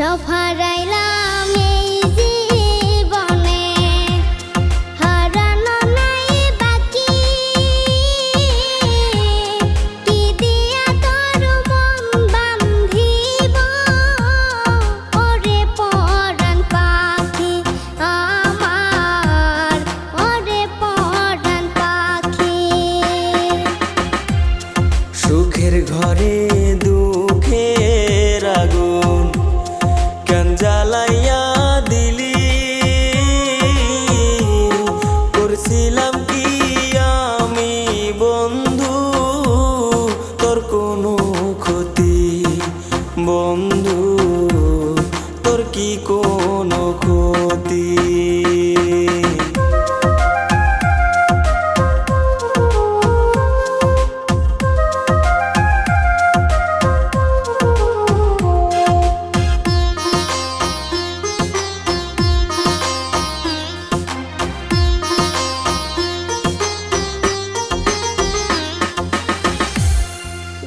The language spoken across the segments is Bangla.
সব হারাইলাম এই জীবনে, হারানো নাই বাকি। কি দিয়া তোর মন বান্ধিব, ওরে পরাণ পাখি আমার, ওরে পরাণ পাখি। সুখের ঘরে দুঃখের আগুন কেন জ্বালাইয়া দিলি, করছিলাম কি আমি বন্ধু তোর কোনো ক্ষতি, বন্ধু তোর কি কোনো ক্ষতি।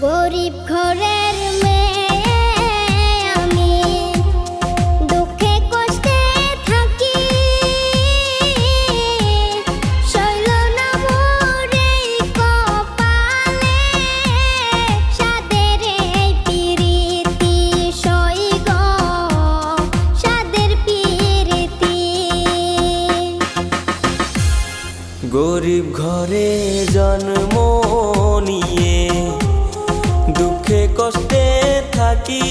গরিব ঘরের মেয়ে আমি, দুঃখে কষ্টে থাকি। সইল না মোর এই কপালে, সাদের এই পিরিতি সই গো, সাদের পিরিতি। গরিব ঘরে জন্ম নিয়ে দুঃখে কষ্টে থাকি,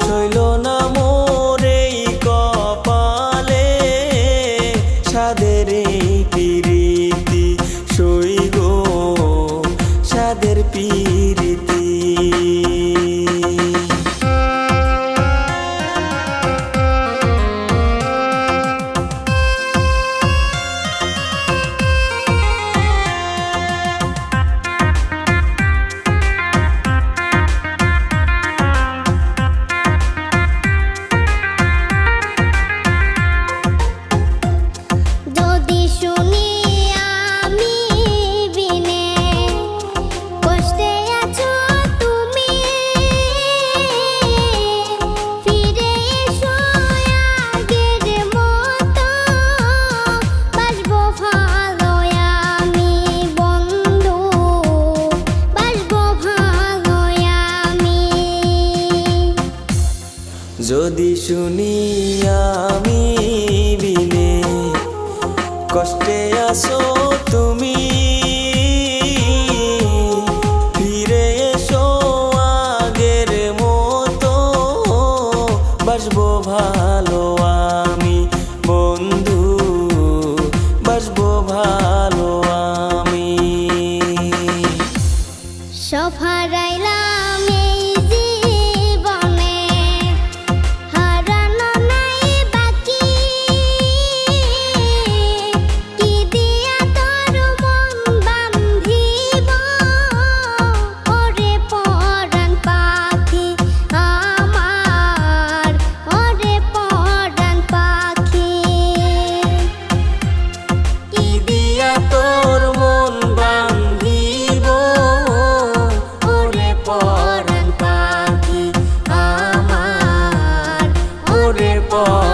সইল না মোর এই কপালে, সাদের এই পিরিতি সই গো, সাদের পিরিতি। যদি শুনি আমি বিনে কষ্টে আছো তুমি, ফিরে এসো আগের মতো, বাসবো ভালো আমি বন্ধু, বাসবো ভালো আমি। যদি শুনি আমি বিনে কষ্টে আসো তুমি, ফিরে এসো আগের মতো, বাসবো ভালো আমি বন্ধু, বাসবো ভালো আমি। সব হারাইলাম এই জীবনে, হারানো নাই বাকি। কি দিয়া তোর মন বান্ধিব, ওরে পরাণ পাখি আমার, ওরে পরাণ পাখি। কি দিয়া তোর মন বান্ধিব, ওরে পরাণ পাখি আমার, ওরে পরাণ